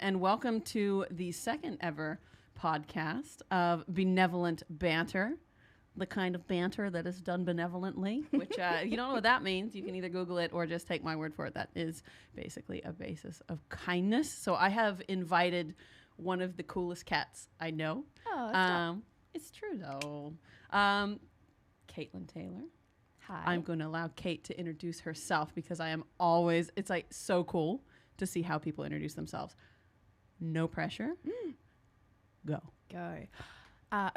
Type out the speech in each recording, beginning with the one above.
And welcome to the second ever podcast of Benevolent Banter, the kind of banter that is done benevolently, which if you don't know what that means, you can either Google it or just take my word for it. That is basically a basis of kindness. So I have invited one of the coolest cats I know. Oh, it's true, though. Caitlin Taylor. Hi. I'm going to allow Kate to introduce herself because I am always, it's like so cool to see how people introduce themselves. No pressure. Go.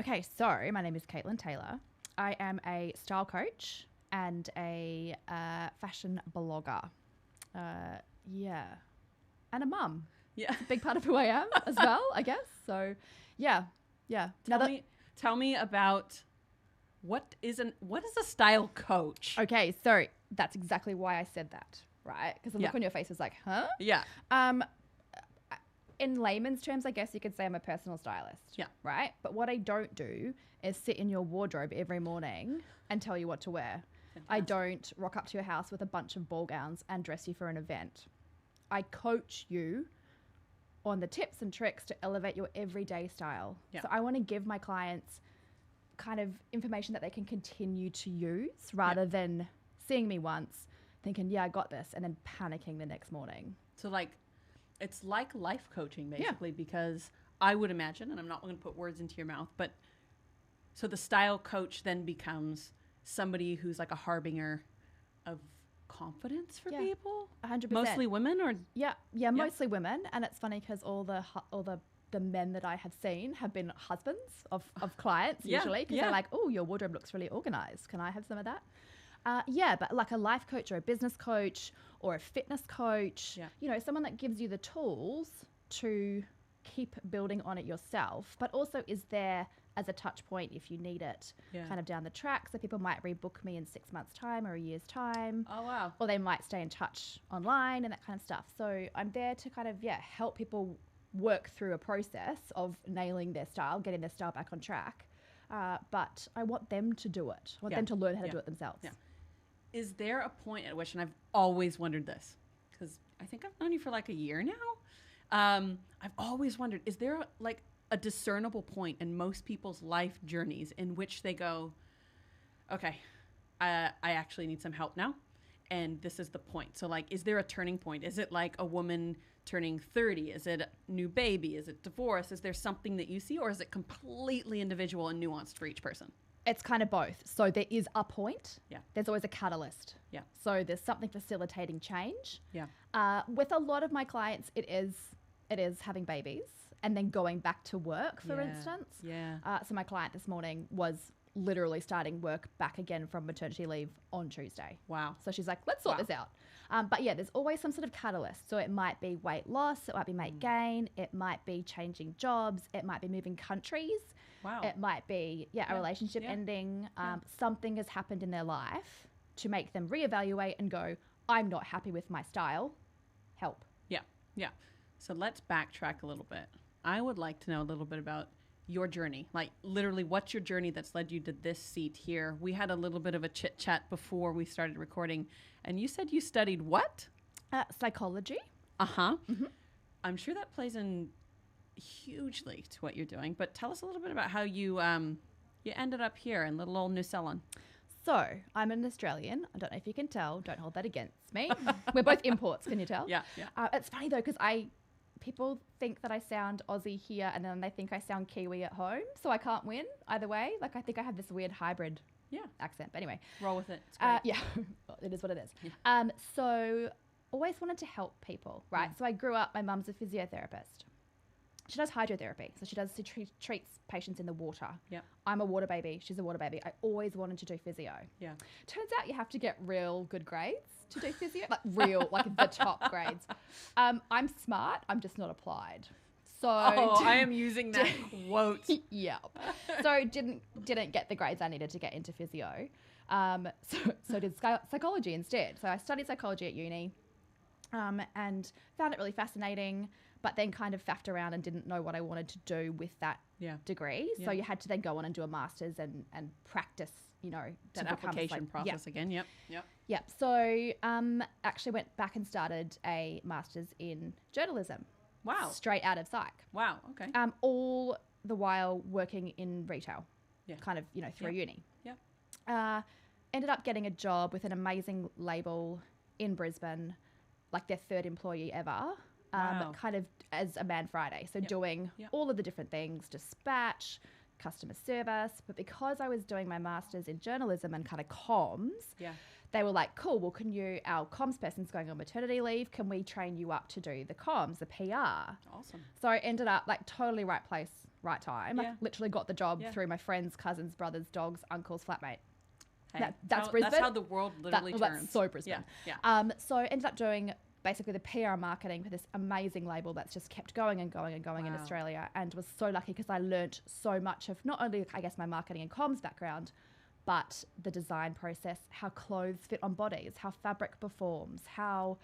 Okay, so my name is Caitlin Taylor. I am a style coach and a fashion blogger. And a mum. Yeah. It's a big part of who I am as well, I guess. So, yeah. Tell me about what is a style coach? Okay, so that's exactly why I said that, right? Because the look on your face was like, huh? Yeah. In layman's terms, I guess you could say I'm a personal stylist. Yeah. Right? But what I don't do is sit in your wardrobe every morning and tell you what to wear. Fantastic. I don't rock up to your house with a bunch of ball gowns and dress you for an event. I coach you on the tips and tricks to elevate your everyday style. Yeah. So I want to give my clients kind of information that they can continue to use rather than seeing me once, thinking, yeah, I got this, and then panicking the next morning. So it's like life coaching basically, because I would imagine, and I'm not going to put words into your mouth, but so the style coach then becomes somebody who's like a harbinger of confidence for people. 100%. Mostly women, or mostly women. And it's funny because all the men that I have seen have been husbands of clients usually, because they're like, oh, your wardrobe looks really organized. Can I have some of that? But like a life coach or a business coach or a fitness coach, someone that gives you the tools to keep building on it yourself, but also is there as a touch point if you need it kind of down the track. So people might rebook me in 6 months' time or a year's time. Oh, wow. Or they might stay in touch online and that kind of stuff. So I'm there to kind of, help people work through a process of nailing their style, getting their style back on track. But I want them to do it. I want them to learn how to do it themselves. Yeah. Is there a point at which, and I've always wondered this, because I think I've known you for like a year now. I've always wondered, is there a discernible point in most people's life journeys in which they go, okay, I actually need some help now, and this is the point. So is there a turning point? Is it like a woman turning 30? Is it a new baby? Is it divorce? Is there something that you see, or is it completely individual and nuanced for each person? It's kind of both. So there is a point. Yeah. There's always a catalyst. Yeah. So there's something facilitating change. Yeah. With a lot of my clients, it is having babies and then going back to work, for instance. Yeah. So my client this morning was literally starting work back again from maternity leave on Tuesday. Wow. So she's like, let's sort this out. But there's always some sort of catalyst. So it might be weight loss, it might be weight gain, it might be changing jobs, it might be moving countries. Wow. It might be, a relationship ending. Something has happened in their life to make them reevaluate and go, I'm not happy with my style. Help. Yeah. Yeah. So let's backtrack a little bit. I would like to know a little bit about your journey. Like literally, what's your journey that's led you to this seat here? We had a little bit of a chit chat before we started recording, and you said you studied what? Psychology. Uh-huh. Mm-hmm. I'm sure that plays in hugely to what you're doing, but tell us a little bit about how you ended up here in little old New Zealand. So I'm an Australian. I don't know if you can tell. Don't hold that against me. We're both imports. Can you tell? Yeah. It's funny though, because people think that I sound Aussie here and then they think I sound Kiwi at home. So I can't win either way. Like I think I have this weird hybrid accent. But anyway. Roll with it. It's great. Yeah, it is what it is. Yeah. So always wanted to help people, right? So I grew up, my mum's a physiotherapist. She does hydrotherapy. So she treats patients in the water. Yeah. I'm a water baby. She's a water baby. I always wanted to do physio. Yeah. Turns out you have to get real good grades to do physio. Like the top grades. I'm smart. I'm just not applied. So I am using that quote. Yeah. So didn't get the grades I needed to get into physio. So did psychology instead. So I studied psychology at uni, and found it really fascinating, but then kind of faffed around and didn't know what I wanted to do with that degree. So you had to then go on and do a master's and practice, that application process again. Yep. So actually went back and started a master's in journalism. Wow. Straight out of psych. Wow. Okay. All the while working in retail. Yeah. Kind of, through uni. Yeah. Ended up getting a job with an amazing label in Brisbane, like their third employee ever. Wow. Kind of as a Man Friday. So doing all of the different things, dispatch, customer service. But because I was doing my master's in journalism and kind of comms, they were like, cool, well, our comms person's going on maternity leave. Can we train you up to do the comms, the PR? Awesome. So I ended up like totally right place, right time. I literally got the job through my friends, cousins, brothers, dogs, uncles, flatmate. Hey, that's Brisbane. That's how the world literally turns. That's so Brisbane. Yeah. So I ended up doing basically the PR marketing for this amazing label that's just kept going and going and going in Australia, and was so lucky because I learnt so much of not only, I guess, my marketing and comms background, but the design process, how clothes fit on bodies, how fabric performs, how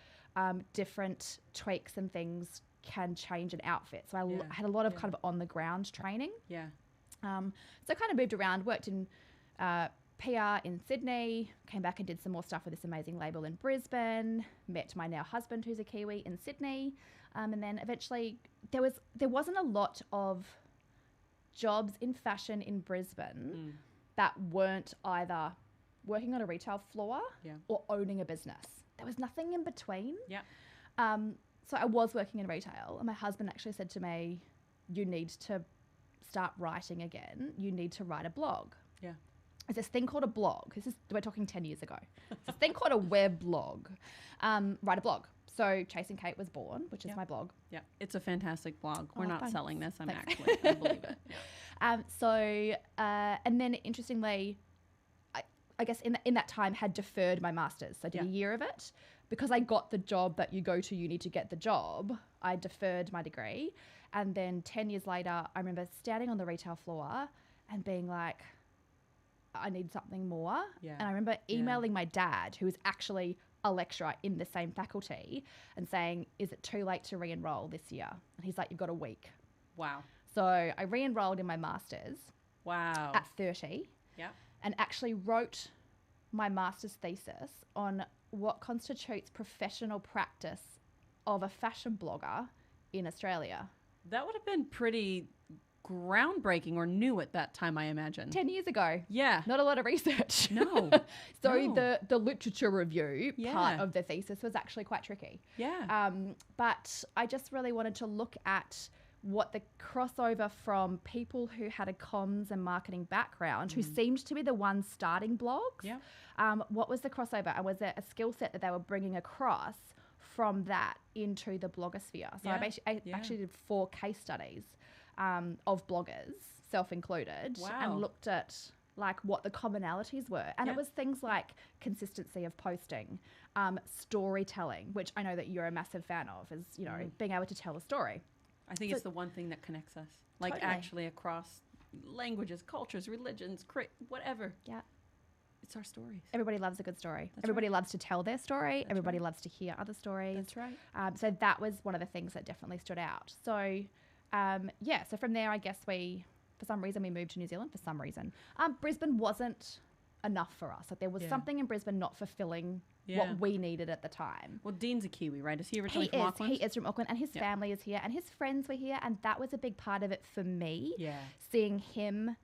different tweaks and things can change an outfit. So I had a lot of kind of on the ground training. Yeah. So I kind of moved around, worked in PR in Sydney, came back and did some more stuff with this amazing label in Brisbane, met my now husband who's a Kiwi in Sydney, and then eventually there wasn't a lot of jobs in fashion in Brisbane that weren't either working on a retail floor or owning a business. There was nothing in between. Yeah. So I was working in retail, and my husband actually said to me, you need to start writing again. You need to write a blog. Yeah. There's this thing called a blog. We're talking 10 years ago. There's this thing called a web blog. Write a blog. So Chasing Kate was born, which is my blog. Yeah. It's a fantastic blog. We're not thanks. selling this. I believe it. Yeah. And then interestingly, I guess in that time had deferred my master's. So I did a year of it. Because I got the job that you go to uni to get the job, I deferred my degree. And then 10 years later, I remember standing on the retail floor and being like, I need something more. Yeah. And I remember emailing my dad, who was actually a lecturer in the same faculty, and saying, is it too late to re-enroll this year? And he's like, you've got a week. Wow. So I re-enrolled in my master's. Wow. At 30. Yeah. And actually wrote my master's thesis on what constitutes professional practice of a fashion blogger in Australia. That would have been pretty groundbreaking or new at that time, I imagine. 10 years ago. Yeah. Not a lot of research. No. The literature review part of the thesis was actually quite tricky. Yeah. But I just really wanted to look at what the crossover from people who had a comms and marketing background, who seemed to be the ones starting blogs, what was the crossover? And was there a skill set that they were bringing across from that into the blogosphere? So I actually did 4 case studies of bloggers, self-included, and looked at like what the commonalities were. And it was things like consistency of posting, storytelling, which I know that you're a massive fan of, is, being able to tell a story. I think it's the one thing that connects us, like actually across languages, cultures, religions, whatever. Yeah. It's our stories. Everybody loves a good story. Everybody loves to tell their story. Everybody loves to hear other stories. That's right. So that was one of the things that definitely stood out. So, so from there, I guess for some reason, we moved to New Zealand for some reason. Brisbane wasn't enough for us. Like there was something in Brisbane not fulfilling what we needed at the time. Well, Dean's a Kiwi, right? Is he originally from Auckland? He is from Auckland, and his family is here, and his friends were here, and that was a big part of it for me. Yeah. Seeing him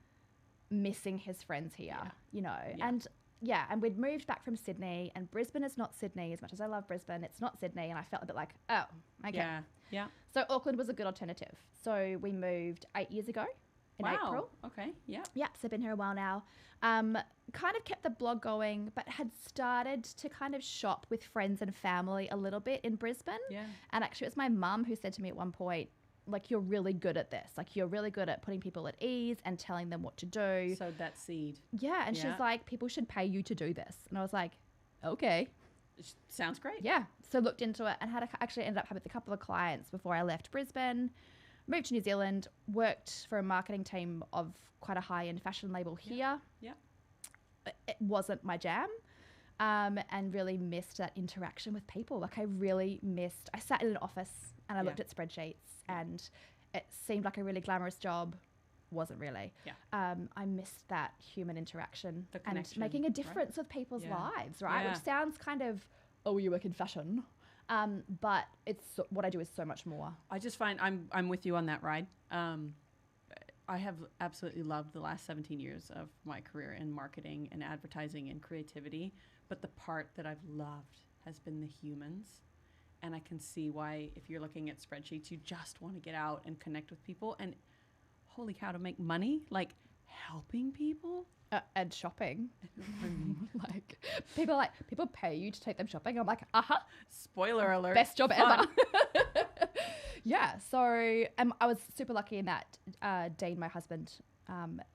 missing his friends here, and yeah, and we'd moved back from Sydney, and Brisbane is not Sydney. As much as I love Brisbane, it's not Sydney, and I felt a bit like, oh, okay. Yeah, yeah. So Auckland was a good alternative. So we moved 8 years ago in April. Okay, yeah. Yep, so I've been here a while now. Kind of kept the blog going, but had started to kind of shop with friends and family a little bit in Brisbane. Yeah. And actually, it was my mum who said to me at one point, like, you're really good at this. Like, you're really good at putting people at ease and telling them what to do. Sowed that seed. Yeah, and she's like, people should pay you to do this. And I was like, okay. Sounds great. Yeah. So looked into it and actually ended up having a couple of clients before I left Brisbane. Moved to New Zealand, worked for a marketing team of quite a high-end fashion label here. Yeah. It wasn't my jam, and really missed that interaction with people. Like, I sat in an office and I looked at spreadsheets, and it seemed like a really glamorous job. Wasn't really. Yeah. I missed that human interaction and making a difference with people's lives, right? Yeah. Which sounds kind of, oh, you work in fashion. But what I do is so much more. I just find I'm with you on that ride. I have absolutely loved the last 17 years of my career in marketing and advertising and creativity. But the part that I've loved has been the humans. And I can see why, if you're looking at spreadsheets, you just want to get out and connect with people. And holy cow, to make money, like helping people. And shopping. Like, people pay you to take them shopping. I'm like, Spoiler alert. Best job ever. Yeah. So I was super lucky in that Dean, my husband,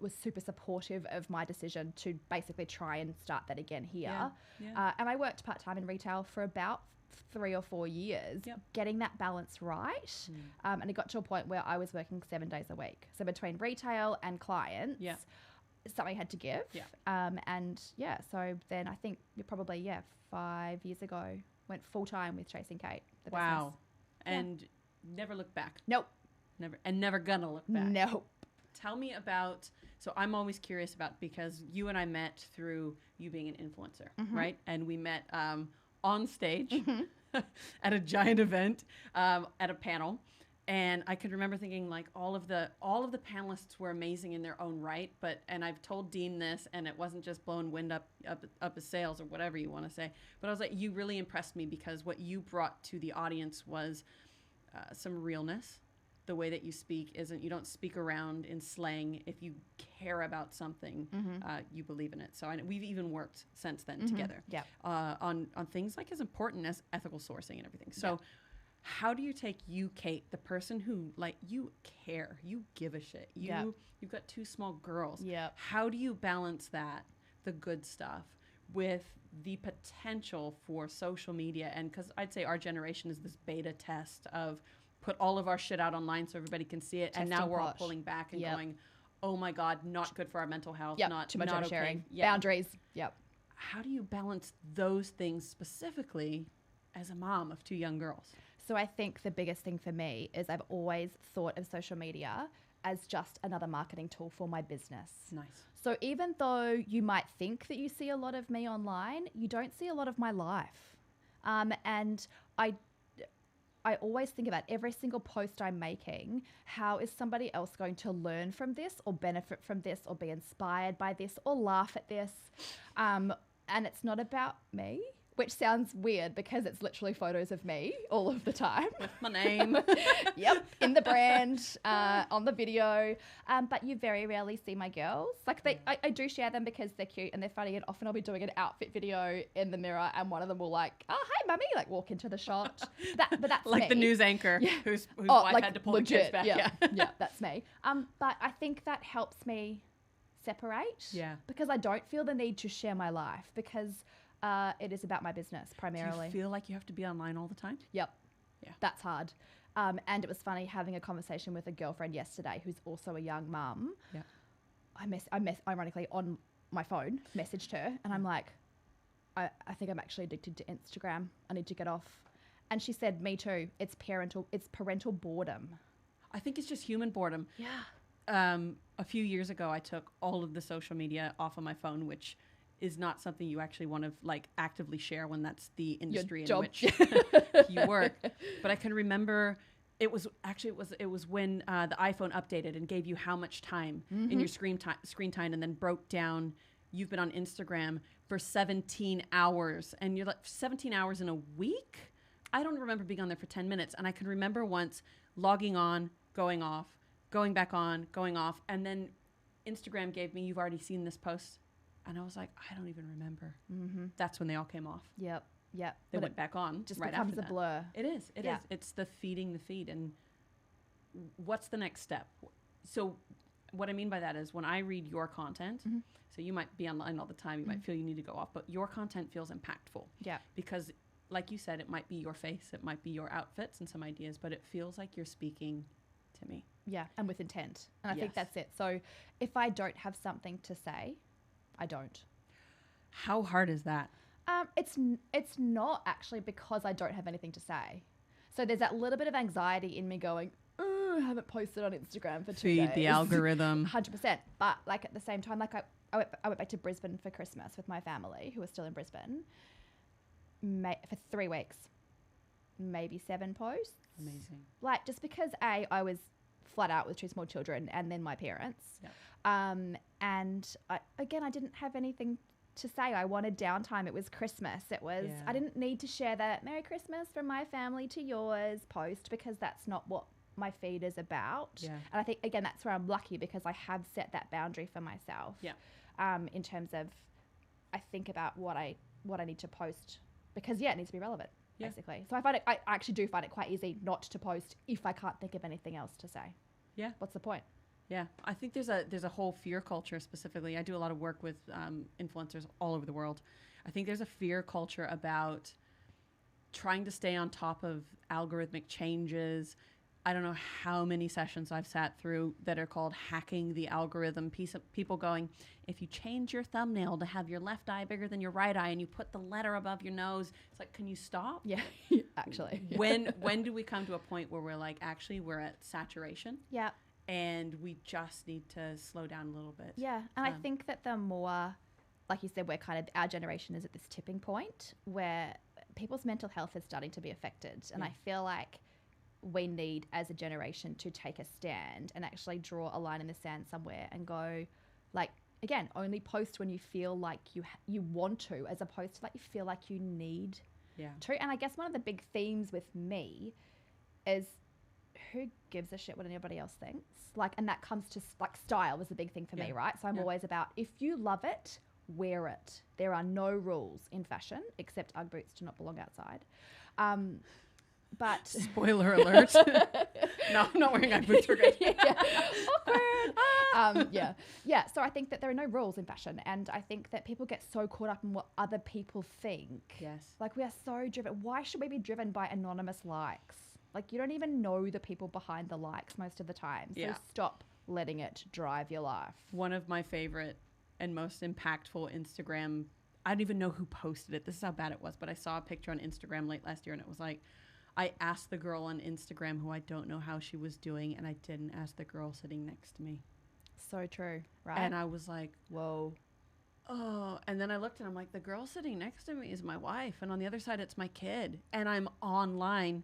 was super supportive of my decision to basically try and start that again here. Yeah. And I worked part-time in retail for about 3 or 4 years, getting that balance right. And it got to a point where I was working 7 days a week. So between retail and clients, something had to give. So then I think probably 5 years ago went full-time with Chasing Kate, the business. And never looked back. Nope. Never gonna look back. Nope. Tell me about, so I'm always curious about, because you and I met through you being an influencer, right? And we met on stage at a giant event, at a panel. And I could remember thinking, like, all of the panelists were amazing in their own right, and I've told Dean this, and it wasn't just blowing wind up his sails or whatever you want to say, but I was like, you really impressed me, because what you brought to the audience was some realness. The way that you speak isn't, you don't speak around in slang. If you care about something, you believe in it. So we've even worked since then together on things like as important as ethical sourcing and everything. So how do you take you, Kate, the person who, like, you care, you give a shit, you've got 2 small girls. How do you balance that, the good stuff, with the potential for social media? And because I'd say our generation is this beta test of put all of our shit out online so everybody can see it. And now we're all pulling back and going, oh my God, not good for our mental health. Not too much not sharing. Okay. Boundaries. How do you balance those things specifically as a mom of 2 young girls? So I think the biggest thing for me is I've always thought of social media as just another marketing tool for my business. Nice. So even though you might think that you see a lot of me online, you don't see a lot of my life. And I always think about every single post I'm making, how is somebody else going to learn from this or benefit from this or be inspired by this or laugh at this? And it's not about me, which sounds weird because it's literally photos of me all of the time. With my name. In the brand, on the video. But you very rarely see my girls. Like I do share them because they're cute and they're funny, and often I'll be doing an outfit video in the mirror and one of them will like, oh, hi, mummy, like walk into the shot. But that's like me. the news anchor whose wife had to pull legit, the kids back. Yeah, that's me. But I think that helps me separate. Because I don't feel the need to share my life because it is about my business primarily. Do you feel like you have to be online all the time? Yep. Yeah. That's hard. And it was funny having a conversation with a girlfriend yesterday who's also a young mum. Yeah. I ironically on my phone messaged her and I'm like, I think I'm actually addicted to Instagram. I need to get off. And she said, me too. It's parental boredom. I think it's just human boredom. Yeah. A few years ago, I took all of the social media off of my phone, which is not something you actually want to like actively share when that's the industry in which you work. But I can remember it was when the iPhone updated and gave you how much time in your screen time, and then broke down you've been on Instagram for 17 hours and you're like 17 hours in a week. I don't remember being on there for 10 minutes. And I can remember once logging on, going off, going back on, going off. And then Instagram gave me, you've already seen this post. And I was like, I don't even remember. Mm-hmm. That's when they all came off. Yep. They went back on. Just right becomes after a that. blur. It is. It's the feeding the feed. And what's the next step? So what I mean by that is when I read your content, so you might be online all the time, you might feel you need to go off, but your content feels impactful. Yeah. Because like you said, it might be your face, it might be your outfits and some ideas, but it feels like you're speaking to me. Yeah, and with intent. And I think that's it. So if I don't have something to say, I don't. How hard is that? It's not actually because I don't have anything to say. So there's that little bit of anxiety in me going, I haven't posted on Instagram for 2 days. Feed the algorithm. 100%. But like at the same time, like I went back to Brisbane for Christmas with my family who are still in Brisbane for 3 weeks, maybe 7 posts. Amazing. Like just because I was flat out with 2 small children and then my parents. Yeah. And I didn't have anything to say. I wanted downtime. It was Christmas. I didn't need to share that Merry Christmas from my family to yours post because that's not what my feed is about. Yeah. And I think, again, that's where I'm lucky because I have set that boundary for myself. Yeah. In terms of, I think about what I need to post because, it needs to be relevant, basically. So I actually do find it quite easy not to post if I can't think of anything else to say. Yeah. What's the point? Yeah, I think there's a whole fear culture specifically. I do a lot of work with influencers all over the world. I think there's a fear culture about trying to stay on top of algorithmic changes. I don't know how many sessions I've sat through that are called hacking the algorithm. People going, if you change your thumbnail to have your left eye bigger than your right eye and you put the letter above your nose, it's like, can you stop? Yeah, actually. When do we come to a point where we're like, actually, we're at saturation? Yeah. And we just need to slow down a little bit. Yeah. And I think that the more, like you said, our generation is at this tipping point where people's mental health is starting to be affected. And I feel like we need, as a generation, to take a stand and actually draw a line in the sand somewhere and go, like, again, only post when you feel like you want to, as opposed to like you feel like you need to. And I guess one of the big themes with me is, who gives a shit what anybody else thinks? Like, and that comes to like style is a big thing for me, right? So I'm always about, if you love it, wear it. There are no rules in fashion except Ugg boots do not belong outside. But spoiler alert. No, I'm not wearing Ugg boots. We're good. Awkward. So I think that there are no rules in fashion, and I think that people get so caught up in what other people think. Yes. Like we are so driven. Why should we be driven by anonymous likes? Like you don't even know the people behind the likes most of the time. So stop letting it drive your life. One of my favorite and most impactful Instagram, I don't even know who posted it. This is how bad it was, but I saw a picture on Instagram late last year and it was like, I asked the girl on Instagram who I don't know how she was doing and I didn't ask the girl sitting next to me. So true, right? And I was like, whoa. Oh, and then I looked and I'm like, the girl sitting next to me is my wife. And on the other side, it's my kid. And I'm online.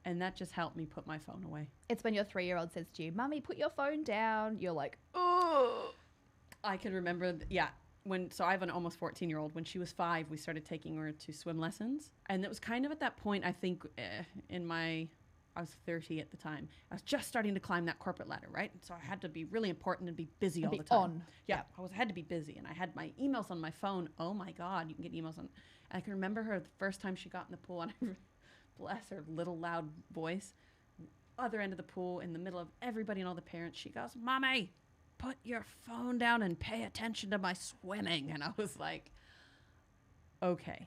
And that just helped me put my phone away. It's when your 3-year-old says to you, Mummy, put your phone down. You're like, oh. I can remember, so I have an almost 14-year-old. When she was 5, we started taking her to swim lessons. And it was kind of at that point, I think, I was 30 at the time. I was just starting to climb that corporate ladder, right? And so I had to be really important and be busy all the time. I had to be busy. And I had my emails on my phone. Oh, my God, you can get emails on. And I can remember her the first time she got in the pool, and bless her little loud voice, other end of the pool, in the middle of everybody and all the parents, she goes, Mommy, put your phone down and pay attention to my swimming. And I was like, okay,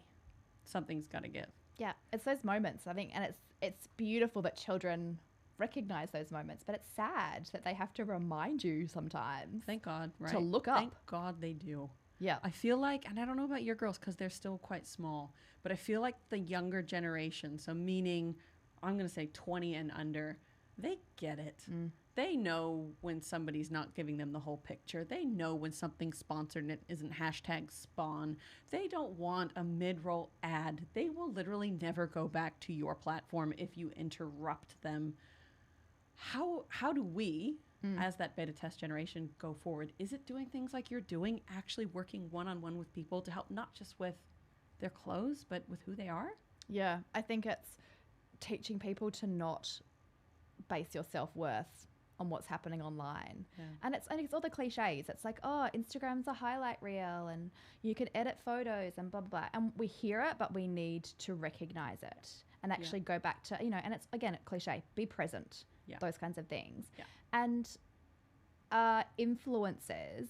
something's got to give. Yeah, it's those moments, I think, and it's beautiful that children recognize those moments, but it's sad that they have to remind you sometimes. Thank God, right? To look up. Thank God they do. Yeah. I feel like, and I don't know about your girls because they're still quite small, but I feel like the younger generation, so meaning I'm going to say 20 and under, they get it. They know when somebody's not giving them the whole picture. They know when something's sponsored and it isn't #spawn. They don't want a mid-roll ad. They will literally never go back to your platform if you interrupt them. How do we, as that beta test generation go forward, is it doing things like you're doing, actually working one-on-one with people to help not just with their clothes, but with who they are? Yeah, I think it's teaching people to not base your self-worth on what's happening online. Yeah. And it's all the cliches. It's like, oh, Instagram's a highlight reel and you can edit photos and blah, blah, blah. And we hear it, but we need to recognize it and actually go back to, and it's, again, a cliche, be present, those kinds of things. Yeah. And influencers,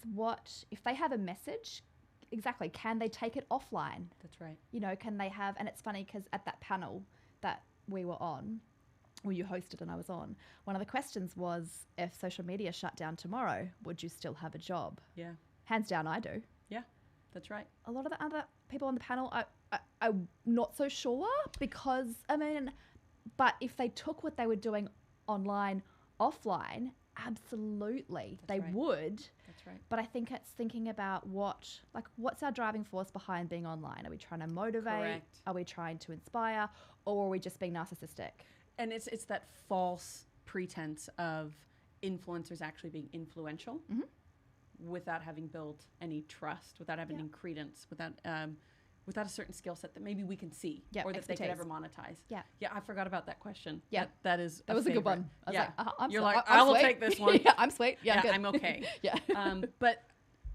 if they have a message, exactly, can they take it offline? That's right. Can they have, and it's funny because at that panel that we were on, or you hosted and I was on, one of the questions was, if social media shut down tomorrow, would you still have a job? Yeah. Hands down, I do. Yeah, that's right. A lot of the other people on the panel, I'm not so sure because, but if they took what they were doing online, offline, absolutely, they would. That's right. But I think it's thinking about what's our driving force behind being online? Are we trying to motivate? Correct. Are we trying to inspire? Or are we just being narcissistic? And it's that false pretense of influencers actually being influential without having built any trust, without having any credence, without a certain skill set that maybe we can see or that expertise. they could ever monetize. Yeah. Yeah, I forgot about that question. Yeah. That was a good one. I was like, You're like, I will take this one. Yeah, I'm sweet. Yeah, I'm okay. Yeah. But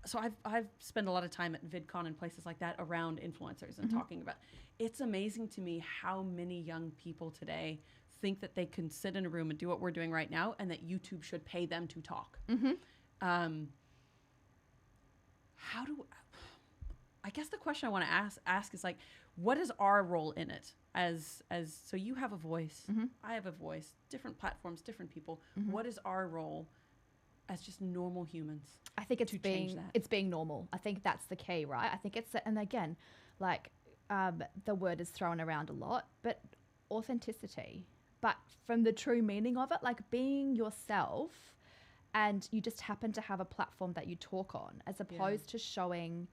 so I've spent a lot of time at VidCon and places like that around influencers and talking about. It's amazing to me how many young people today think that they can sit in a room and do what we're doing right now, and that YouTube should pay them to talk. I guess the question I want to ask is like, what is our role in it? So you have a voice, I have a voice, different platforms, different people. What is our role as just normal humans? I think it's being normal. I think that's the key, right? I think and again, like the word is thrown around a lot, but authenticity, but from the true meaning of it, like being yourself, and you just happen to have a platform that you talk on, as opposed to showing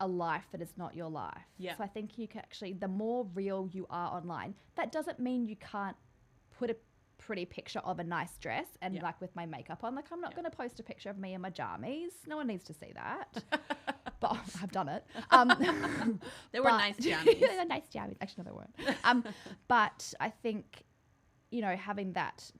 a life that is not your life. Yeah. So I think you can actually, the more real you are online, that doesn't mean you can't put a pretty picture of a nice dress and like with my makeup on. Like, I'm not going to post a picture of me in my jammies. No one needs to see that. But I've done it. They were nice jammies. They were nice jammies. Actually, no, they weren't. But I think, having that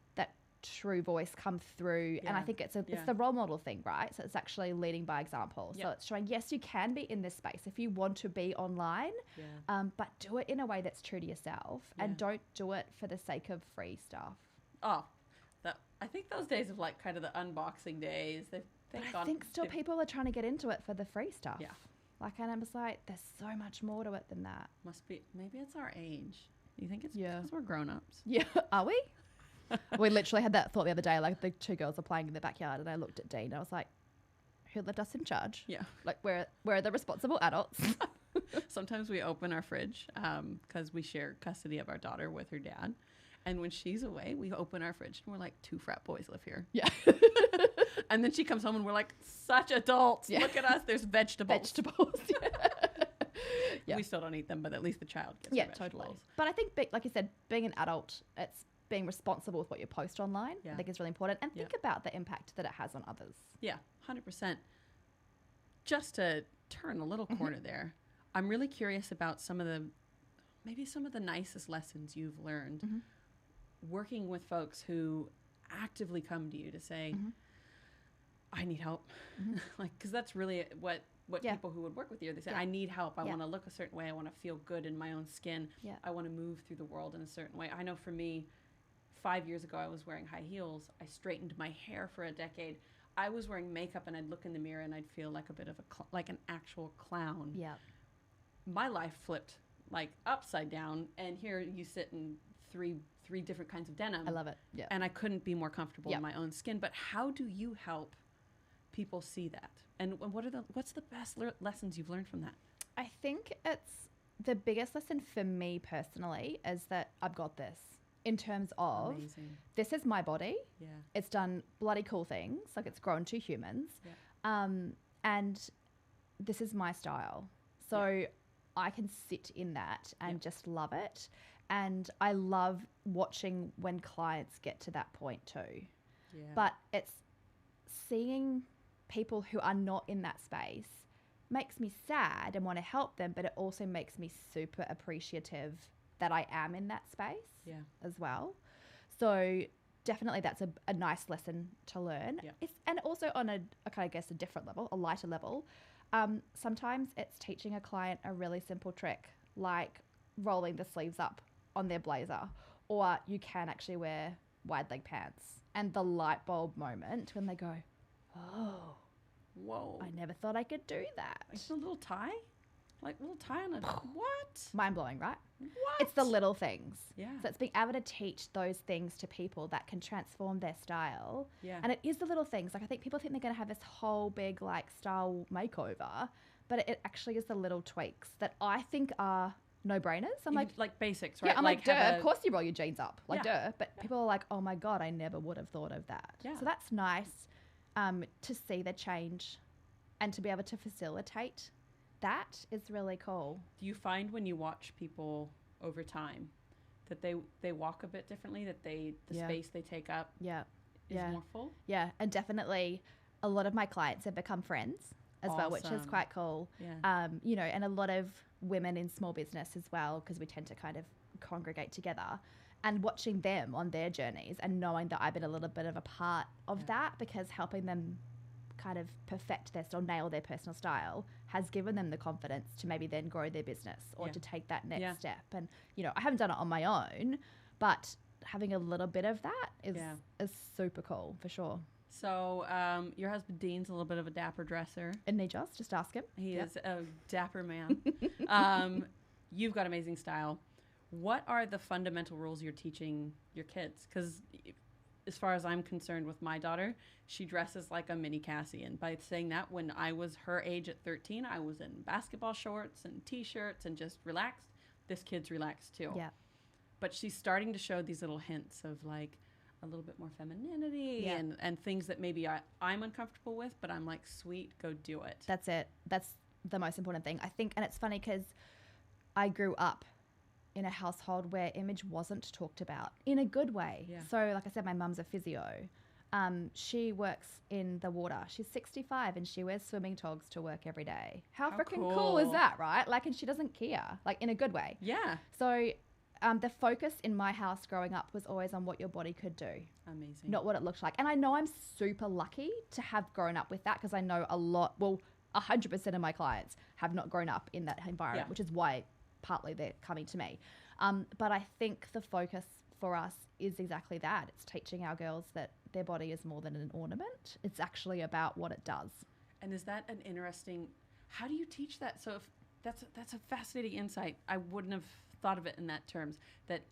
true voice come through, and I think it's the role model thing, right? So it's actually leading by example. So it's showing, yes, you can be in this space if you want to be online, but do it in a way that's true to yourself, and don't do it for the sake of free stuff. I think those days of like kind of the unboxing days, I think still people are trying to get into it for the free stuff. Yeah. Like, and I'm just like, there's so much more to it than that. Must be, maybe it's our age. You think it's because we're grown-ups? Yeah. Are we? We literally had that thought the other day. Like, the two girls were playing in the backyard, and I looked at Dean and I was like, who left us in charge? Yeah. Like, where are the responsible adults? Sometimes we open our fridge because we share custody of our daughter with her dad. And when she's away, we open our fridge and we're like, 2 frat boys live here. Yeah. And then she comes home and we're like, such adults. Yeah. Look at us. There's vegetables. Yeah. We still don't eat them, but at least the child gets Yeah, vegetables. totally. But I think, like you said, being an adult, it's being responsible with what you post online. I think is really important. And think about the impact that it has on others. Yeah, 100%. Just to turn a little corner there, I'm really curious about some of the nicest lessons you've learned working with folks who actively come to you to say, I need help. Like, because that's really what people who would work with you, they say, I need help. I want to look a certain way. I want to feel good in my own skin. I want to move through the world in a certain way. I know for me, 5 years ago, I was wearing high heels. I straightened my hair for a decade. I was wearing makeup, and I'd look in the mirror and I'd feel like a bit of like an actual clown. Yeah. My life flipped like upside down, and here you sit in three different kinds of denim. I love it. Yeah. And I couldn't be more comfortable in my own skin. But how do you help people see that? And what's the best lessons you've learned from that? I think it's the biggest lesson for me personally is that I've got this, in terms of this is my body. Yeah. It's done bloody cool things. Like, it's grown 2 humans. Yeah. And this is my style. So I can sit in that and just love it. And I love watching when clients get to that point too. Yeah. But seeing people who are not in that space makes me sad and want to help them, but it also makes me super appreciative that I am in that space as well. So definitely that's a nice lesson to learn. Yeah. And also on a kind of guess a different level, a lighter level, sometimes it's teaching a client a really simple trick, like rolling the sleeves up on their blazer, or you can actually wear wide leg pants, and the light bulb moment when they go, oh, whoa, I never thought I could do that. It's a little tie? Like a little tie on a what? Mind blowing, right? What? It's the little things. Yeah. So it's being able to teach those things to people that can transform their style. Yeah. And it is the little things. Like I think people think they're going to have this whole big like style makeover, but it actually is the little tweaks that I think are no-brainers. I'm like basics, right? Yeah, I'm like duh, of course you roll your jeans up. Like duh. But people are like, oh my God, I never would have thought of that. Yeah. So that's nice to see the change and to be able to facilitate that is really cool. Do you find when you watch people over time that they walk a bit differently, that the space they take up is more full? Yeah, and definitely a lot of my clients have become friends as well, which is quite cool. Yeah. You know, and a lot of women in small business as well, because we tend to kind of congregate together, and watching them on their journeys and knowing that I've been a little bit of a part of that, because helping them kind of perfect their style, nail their personal style, has given them the confidence to maybe then grow their business or to take that next step. And, you know, I haven't done it on my own, but having a little bit of that is super cool for sure. So your husband Dean's a little bit of a dapper dresser. And just ask him. He is a dapper man. You've got amazing style. What are the fundamental rules you're teaching your kids? Because as far as I'm concerned with my daughter, she dresses like a mini Cassie. And by saying that, when I was her age at 13, I was in basketball shorts and T-shirts and just relaxed. This kid's relaxed too. Yeah. But she's starting to show these little hints of like a little bit more femininity and things that maybe I'm uncomfortable with, but I'm like, sweet, go do it. That's it. That's the most important thing, I think. And it's funny because I grew up in a household where image wasn't talked about in a good way. Yeah. So like I said, my mum's a physio. She works in the water. She's 65 and she wears swimming togs to work every day. How freaking cool is that, right? Like, and she doesn't care, like in a good way. Yeah. So the focus in my house growing up was always on what your body could do. Amazing. Not what it looked like. And I know I'm super lucky to have grown up with that, because I know 100% of my clients have not grown up in that environment, which is why partly they're coming to me. But I think the focus for us is exactly that. It's teaching our girls that their body is more than an ornament. It's actually about what it does. And is that an interesting, how do you teach that? So if that's a fascinating insight. I wouldn't have thought of it in that terms, that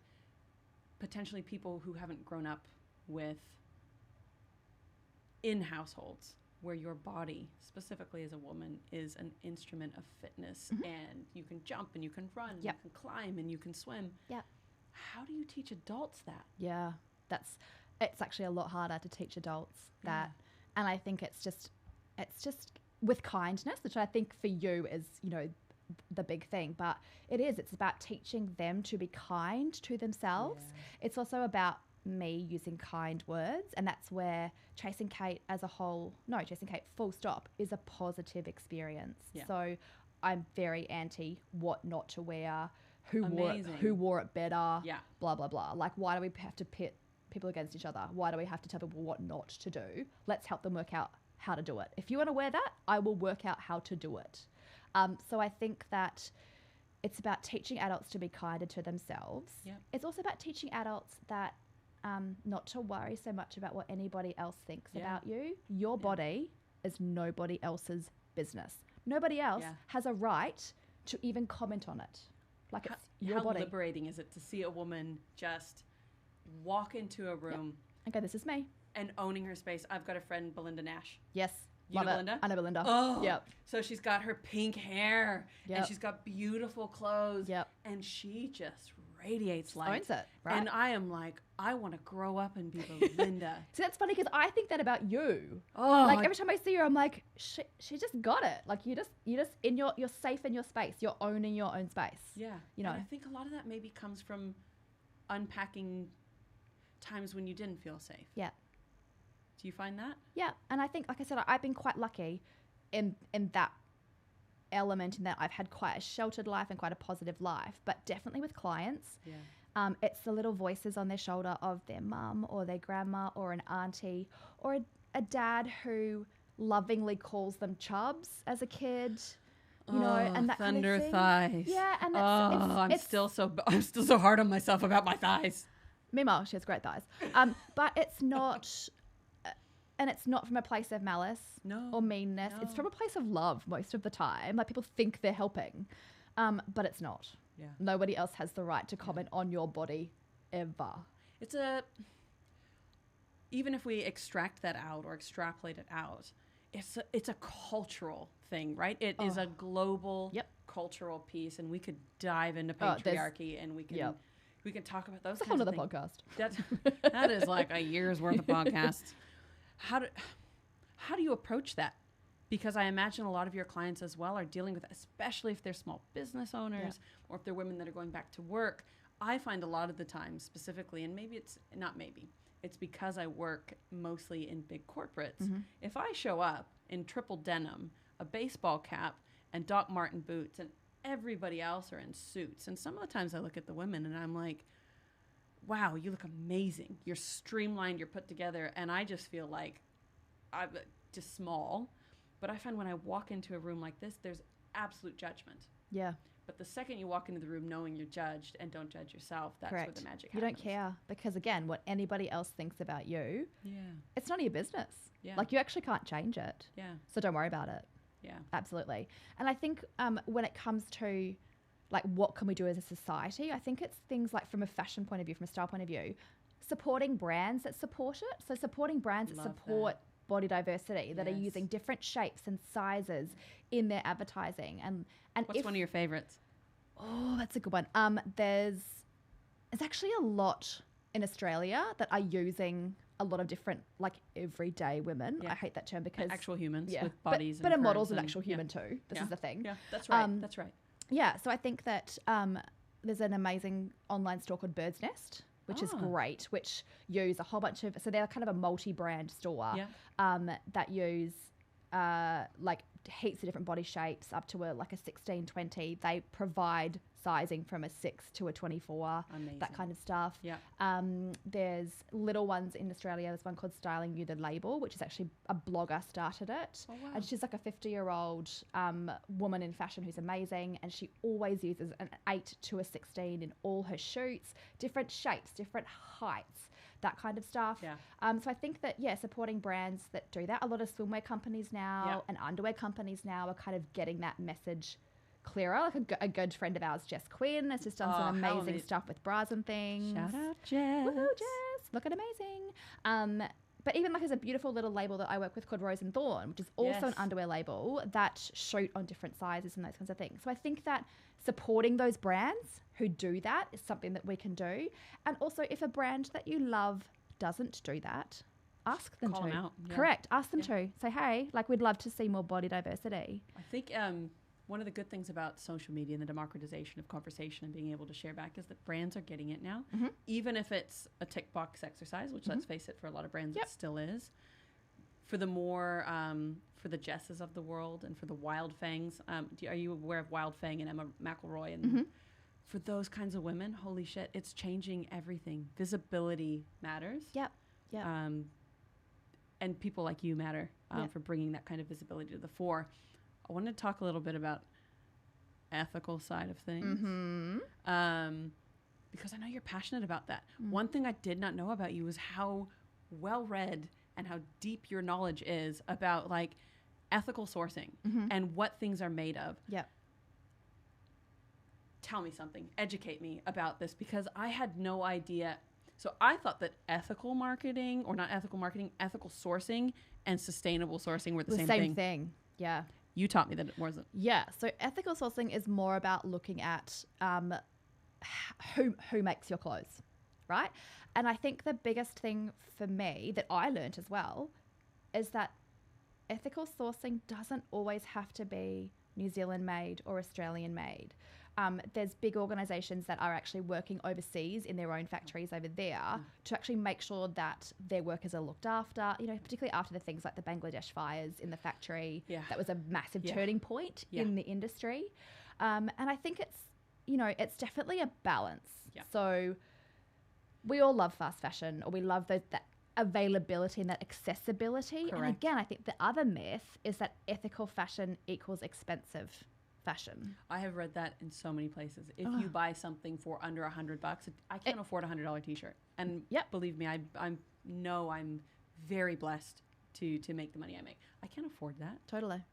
potentially people who haven't grown up in households where your body, specifically as a woman, is an instrument of fitness, and you can jump and you can run, and you can climb and you can swim. Yeah. How do you teach adults that? Yeah, it's actually a lot harder to teach adults that. And I think it's just with kindness, which I think for you is, you know, the big thing, but it's about teaching them to be kind to themselves. Yeah. It's also about me using kind words, and that's where Chasing Kate full stop is a positive experience. Yeah. So I'm very anti what not to wear, who wore it better, blah blah blah. Like, why do we have to pit people against each other? Why do we have to tell people what not to do? Let's help them work out how to do it. If you want to wear that, I will work out how to do it. So I think that it's about teaching adults to be kinder to themselves. Yeah. It's also about teaching adults that not to worry so much about what anybody else thinks about you. Your body is nobody else's business. Nobody else has a right to even comment on it. Like, it's your body. How liberating is it to see a woman just walk into a room and go, this is me, and owning her space? I've got a friend, Belinda Nash. Yes. You know Belinda? I know Belinda. Oh, yep. So she's got her pink hair, and she's got beautiful clothes, and she just radiates light. Owns it, right? And I am like, I want to grow up and be Belinda. So that's funny, because I think that about you. Oh, like every time I see her, I'm like, she just got it. Like, you just you're safe in your space. You're owning your own space. Yeah, you know. And I think a lot of that maybe comes from unpacking times when you didn't feel safe. Yeah. Do you find that? Yeah. And I think, like I said, I've been quite lucky in that element, in that I've had quite a sheltered life and quite a positive life, but definitely with clients, it's the little voices on their shoulder of their mum or their grandma or an auntie or a dad who lovingly calls them chubs as a kid, you know, and that thunder kind of thing. thighs. Yeah, and I'm still so hard on myself about my thighs. Meanwhile, she has great thighs. But it's not, and it's not from a place of malice or meanness. It's from a place of love most of the time. Like, people think they're helping, but it's not. Yeah. Nobody else has the right to comment on your body ever. Even if we extract that out or extrapolate it out, it's a cultural thing, right? It is a global cultural piece, and we could dive into patriarchy, and we can talk about those. It's a whole other podcast. That is like a year's worth of podcasts. How do you approach that? Because I imagine a lot of your clients as well are dealing with, especially if they're small business owners or if they're women that are going back to work. I find a lot of the time, specifically, and it's because I work mostly in big corporates. Mm-hmm. If I show up in triple denim, a baseball cap, and Doc Marten boots, and everybody else are in suits, and some of the times I look at the women and I'm like, wow, you look amazing. You're streamlined, you're put together, and I just feel like I'm just small. But I find when I walk into a room like this, there's absolute judgment. Yeah. But the second you walk into the room knowing you're judged and don't judge yourself, that's where the magic happens. You don't care, because again, what anybody else thinks about you, it's none of your business. Yeah. Like, you actually can't change it. Yeah. So don't worry about it. Yeah. Absolutely. And I think when it comes to, like, what can we do as a society, I think it's things like, from a fashion point of view, from a style point of view, supporting brands that support it. So supporting brands that support body diversity, that are using different shapes and sizes in their advertising. And what's one of your favorites? Oh, that's a good one. There's actually a lot in Australia that are using a lot of different, like, everyday women. I hate that term because actual humans with bodies, but a model's an actual human too. This is the thing. Yeah, that's right. That's right. Yeah, so I think that there's an amazing online store called Bird's Nest, which is great, which use a whole bunch of, so they're kind of a multi-brand store that use like heaps of different body shapes up to like a 16, 20. They provide sizing from a 6 to a 24, that kind of stuff. Yeah. There's little ones in Australia. There's one called Styling You, The Label, which is actually a blogger started it. Oh, wow. And she's like a 50-year-old woman in fashion who's amazing. And she always uses an 8 to a 16 in all her shoots, different shapes, different heights, that kind of stuff. Yeah. So I think that, supporting brands that do that. A lot of swimwear companies now and underwear companies now are kind of getting that message clearer. Like a good friend of ours, Jess Quinn, has just done some amazing stuff with bras and things. Shout out, Jess. Woohoo, Jess. Looking amazing. But even like there's a beautiful little label that I work with called Rose and Thorn, which is also an underwear label that shoot on different sizes and those kinds of things. So I think that supporting those brands who do that is something that we can do. And also, if a brand that you love doesn't do that, ask them Call to. them out. Yeah. Correct. Ask them to. Say, hey, like, we'd love to see more body diversity. I think one of the good things about social media and the democratization of conversation and being able to share back is that brands are getting it now. Mm-hmm. Even if it's a tick box exercise, which let's face it, for a lot of brands it still is. For the more, for the Jesses of the world and for the Wild Fangs, are you aware of Wild Fang and Emma McElroy? And for those kinds of women, holy shit, it's changing everything. Visibility matters. Yep. Yep. And people like you matter for bringing that kind of visibility to the fore. I wanted to talk a little bit about ethical side of things, because I know you're passionate about that. One thing I did not know about you was how well-read and how deep your knowledge is about, like, ethical sourcing and what things are made of. Yep. Tell me something. Educate me about this, because I had no idea. So I thought that ethical marketing, or not ethical marketing, ethical sourcing and sustainable sourcing were the same thing. Yeah. You taught me that it wasn't. Yeah. So ethical sourcing is more about looking at who makes your clothes, right? And I think the biggest thing for me that I learned as well is that ethical sourcing doesn't always have to be New Zealand made or Australian made. There's big organizations that are actually working overseas in their own factories over there to actually make sure that their workers are looked after, you know, particularly after the things like the Bangladesh fires in the factory. Yeah. That was a massive turning point in the industry. And I think it's, you know, it's definitely a balance. Yeah. So we all love fast fashion, or we love that availability and that accessibility. Correct. And again, I think the other myth is that ethical fashion equals expensive fashion. I have read that in so many places. If you buy something for under $100, I can't afford a $100 t-shirt. And believe me, I'm very blessed to make the money I make. I can't afford that. Totally.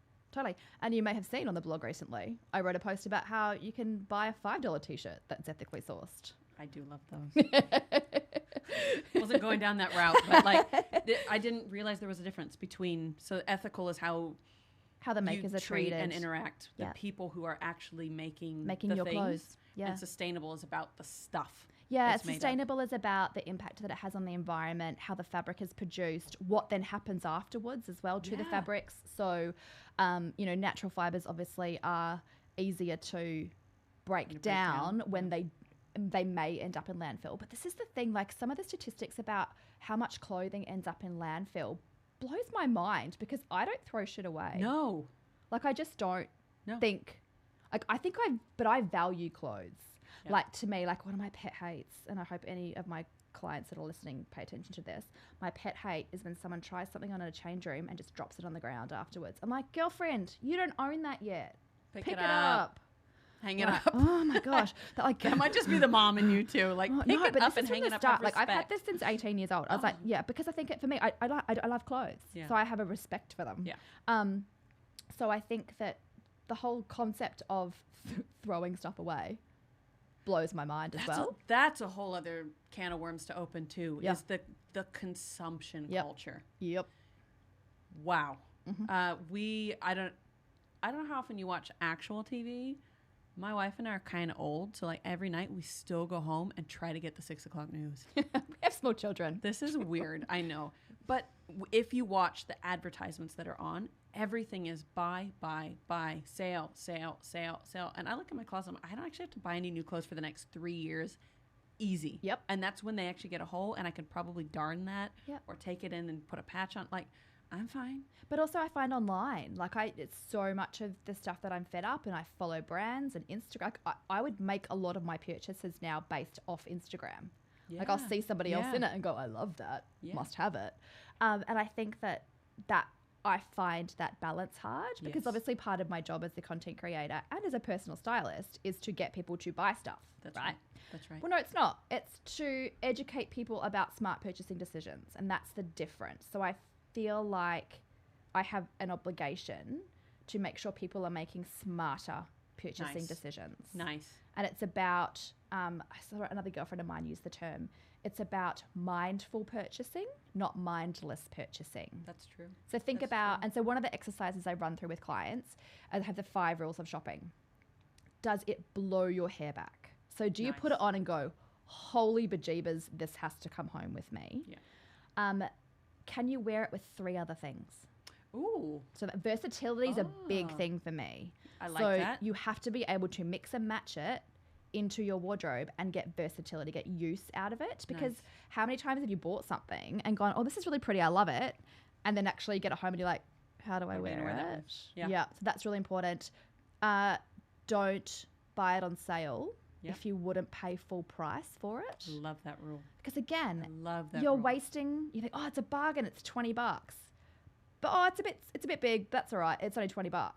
And you may have seen on the blog recently, I wrote a post about how you can buy a $5 t-shirt that's ethically sourced. I do love those. Wasn't going down that route, but like I didn't realize there was a difference between, so ethical is how the makers are treated and interact. The people who are actually making your things, clothes. Yeah. And sustainable is about the stuff. Yeah, sustainable is about the impact that it has on the environment, how the fabric is produced, what then happens afterwards as well to the fabrics. So, you know, natural fibers obviously are easier to break down when they may end up in landfill. But this is the thing, like some of the statistics about how much clothing ends up in landfill blows my mind, because I don't throw shit away. No. Like I just don't think, like but I value clothes. Yeah. Like to me, like one of my pet hates, and I hope any of my clients that are listening pay attention to this, my pet hate is when someone tries something on in a change room and just drops it on the ground afterwards. I'm like, girlfriend, you don't own that yet. Pick it up. Hang it up. Oh my gosh. That might just be the mom in you too. Like pick it up and hang it up. Like I've had this since 18 years old. I was like, because I think for me, I love clothes. Yeah. So I have a respect for them. Yeah. So I think that the whole concept of throwing stuff away blows my mind as well. That's a whole other can of worms to open too, is the consumption culture. Yep. Wow. Mm-hmm. I don't know how often you watch actual TV. My wife and I are kind of old, so like every night we still go home and try to get the 6 o'clock news. We have small children. This is weird, I know. But if you watch the advertisements that are on, everything is buy, sale. And I look at my closet, I don't actually have to buy any new clothes for the next 3 years. Easy. Yep. And that's when they actually get a hole, and I could probably darn that or take it in and put a patch on. Like, I'm fine. But also I find online, like it's so much of the stuff that I'm fed up, and I follow brands and Instagram. I would make a lot of my purchases now based off Instagram. Yeah. Like I'll see somebody else in it and go, I love that, must have it. And I think that I find that balance hard, because obviously part of my job as a content creator and as a personal stylist is to get people to buy stuff. That's right. That's right. Well, no, it's not. It's to educate people about smart purchasing decisions, and that's the difference. So I feel like I have an obligation to make sure people are making smarter purchasing decisions. Nice. And it's about, I saw another girlfriend of mine use the term, it's about mindful purchasing, not mindless purchasing. That's true. So think about, and so one of the exercises I run through with clients, I have the 5 rules of shopping. Does it blow your hair back? So do you put it on and go, holy bejeebers, this has to come home with me? Yeah. Can you wear it with 3 other things? Ooh. So that versatility is a big thing for me. I like that. So you have to be able to mix and match it into your wardrobe and get versatility, get use out of it. Because how many times have you bought something and gone, oh, this is really pretty, I love it, and then actually get it home and you're like, how do I wear it? Yeah. So that's really important. Don't buy it on sale if you wouldn't pay full price for it. Love that rule. Because again, you're wasting, you think, oh, it's a bargain, it's $20. But oh, it's a bit big. That's all right. It's only $20.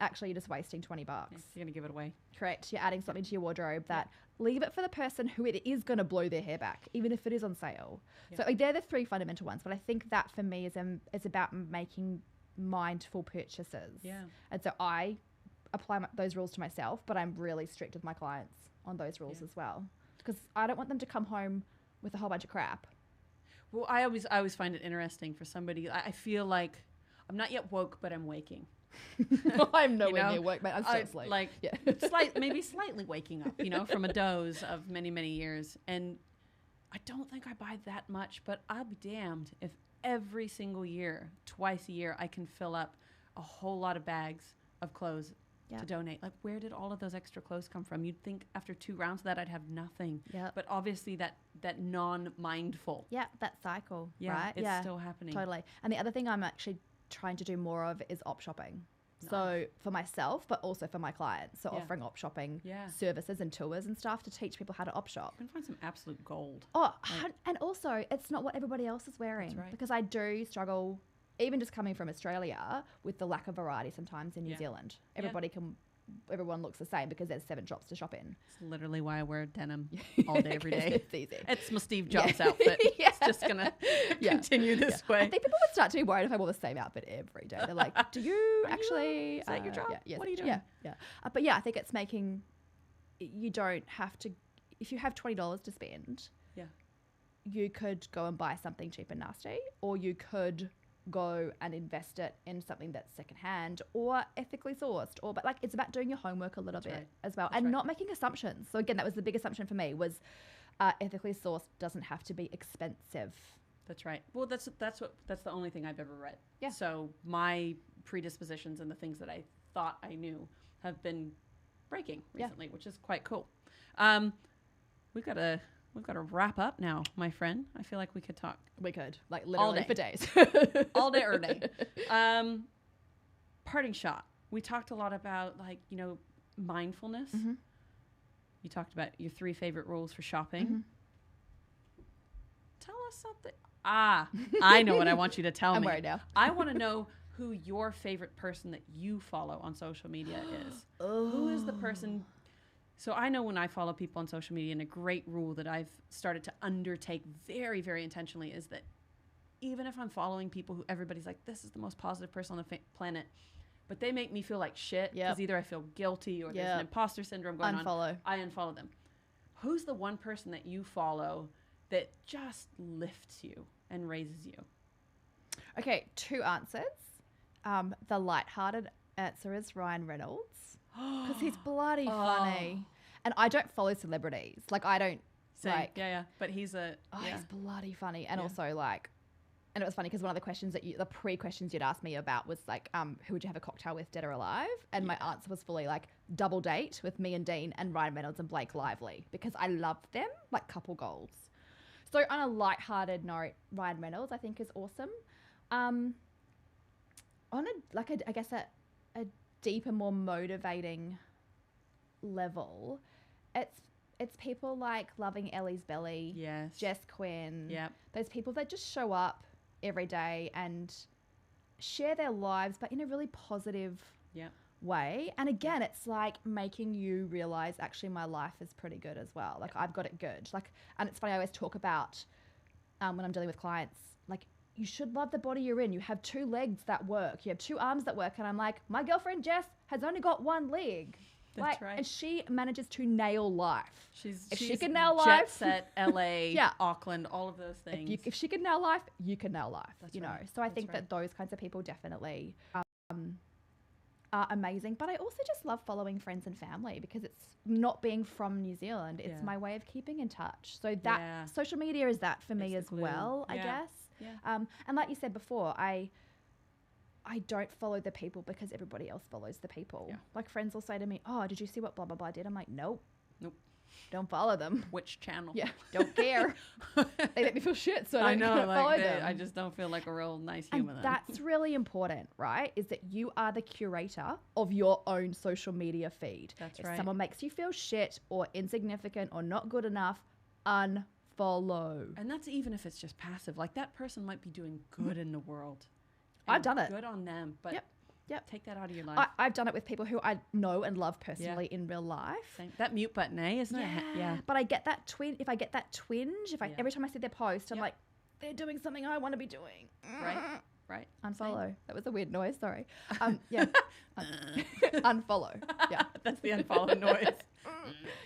Actually, you're just wasting $20. Yeah, you're gonna give it away. Correct. You're adding something to your wardrobe that leave it for the person who it is going to blow their hair back, even if it is on sale. Yeah. So like, they're the 3 fundamental ones. But I think that for me is about making mindful purchases. Yeah. And so I apply those rules to myself, but I'm really strict with my clients on those rules as well, because I don't want them to come home with a whole bunch of crap. Well, I always find it interesting for somebody. I feel like I'm not yet woke, but I'm waking. I'm nowhere near woke, mate. I'm still asleep. Like, maybe slightly waking up, from a doze of many, many years. And I don't think I buy that much, but I'll be damned if every single year, twice a year, I can fill up a whole lot of bags of clothes to donate. Like, where did all of those extra clothes come from? You'd think after 2 rounds of that I'd have nothing. Yeah. But obviously that non-mindful. Yeah, that cycle, Yeah, right? it's still happening. Totally. And the other thing I'm actually trying to do more of is op shopping. Nice. So for myself, but also for my clients. So Yeah. offering op shopping Yeah. services and tours and stuff to teach people how to op shop. You can find some absolute gold. Oh, and also it's not what everybody else is wearing. That's right. Because I do struggle, even just coming from Australia, with the lack of variety sometimes in New Zealand. Everyone looks the same because there's 7 shops to shop in. It's literally why I wear denim all day, every day. It's easy. It's my Steve Jobs outfit. It's just going to continue this way. I think people would start to be worried if I wore the same outfit every day. They're like, do you actually... Is that your job? Yeah, what are you doing? Yeah. But yeah, I think it's making... You don't have to... If you have $20 to spend, you could go and buy something cheap and nasty, or you could go and invest it in something that's secondhand or ethically sourced, but like it's about doing your homework a little bit as well, and not making assumptions. So again, that was the big assumption for me, was ethically sourced doesn't have to be expensive. That's right. Well, that's the only thing I've ever read. Yeah. So my predispositions and the things that I thought I knew have been breaking recently, which is quite cool. We've got to wrap up now, my friend. I feel like we could talk. We could, like, literally for days. All day or day. Parting shot. We talked a lot about, like, mindfulness. Mm-hmm. You talked about your 3 favorite rules for shopping. Mm-hmm. Tell us something. I know what I want you to tell me. I'm worried now. I want to know who your favorite person that you follow on social media is. Who is the person... So I know when I follow people on social media, and a great rule that I've started to undertake very, very intentionally is that even if I'm following people who everybody's like, this is the most positive person on the planet, but they make me feel like shit because either I feel guilty or there's an imposter syndrome going on, I unfollow them. Who's the one person that you follow that just lifts you and raises you? Okay, 2 answers. The lighthearted answer is Ryan Reynolds, because he's bloody funny. And I don't follow celebrities. Like, I don't... Same. Like, but he's he's bloody funny. And also, like... And it was funny because one of the questions the pre-questions you'd asked me about was like, who would you have a cocktail with, dead or alive? And my answer was fully like, double date with me and Dean and Ryan Reynolds and Blake Lively, because I love them, like couple goals. So on a lighthearted note, Ryan Reynolds I think is awesome. On a deeper, more motivating level, it's people like Loving Ellie's Belly, Jess Quinn, those people that just show up every day and share their lives, but in a really positive way. And again, it's like making you realize, actually, my life is pretty good as well. Like, I've got it good. Like, and it's funny, I always talk about when I'm dealing with clients, like, you should love the body you're in. You have 2 legs that work. You have 2 arms that work. And I'm like, my girlfriend Jess has only got 1 leg. That's right. And she manages to nail life. If she can nail jet life, set, LA, Auckland, all of those things. If she can nail life, you can nail life. That's you know. right. So I think that those kinds of people definitely are amazing. But I also just love following friends and family, because it's not being from New Zealand. It's my way of keeping in touch. So that social media is that for me as well, I guess. Yeah. And like you said before, I don't follow the people because everybody else follows the people. Yeah. Like, friends will say to me, oh, did you see what blah, blah, blah did? I'm like, nope. Don't follow them. Which channel? Yeah, don't care. They make me feel shit, so I don't follow them. I just don't feel like a real nice human. And that's really important, right? Is that you are the curator of your own social media feed. That's if someone makes you feel shit or insignificant or not good enough, unfollow. And that's even if it's just passive. Like, that person might be doing good in the world. I've done it. Good on them, but Yep. take that out of your life. I've done it with people who I know and love personally in real life. Same. That mute button, isn't it? Yeah. But I get that if I get that twinge, every time I see their post, I'm like, they're doing something I want to be doing. Right. Unfollow. Same. That was a weird noise. Sorry. Unfollow. Yeah. That's the unfollow noise.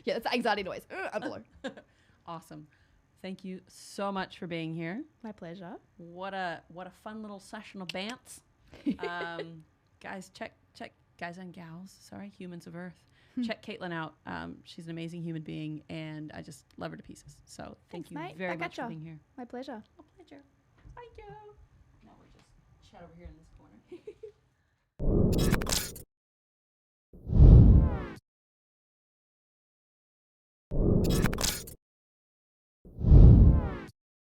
Yeah, that's the anxiety noise. Unfollow. Awesome. Thank you so much for being here. My pleasure. What a fun little session of bants. Guys, check guys and gals. Sorry, humans of Earth. Check Caitlin out. She's an amazing human being, and I just love her to pieces. So thank you very much for being here. My pleasure. My pleasure. Thank you. Now we're just chat over here in this corner.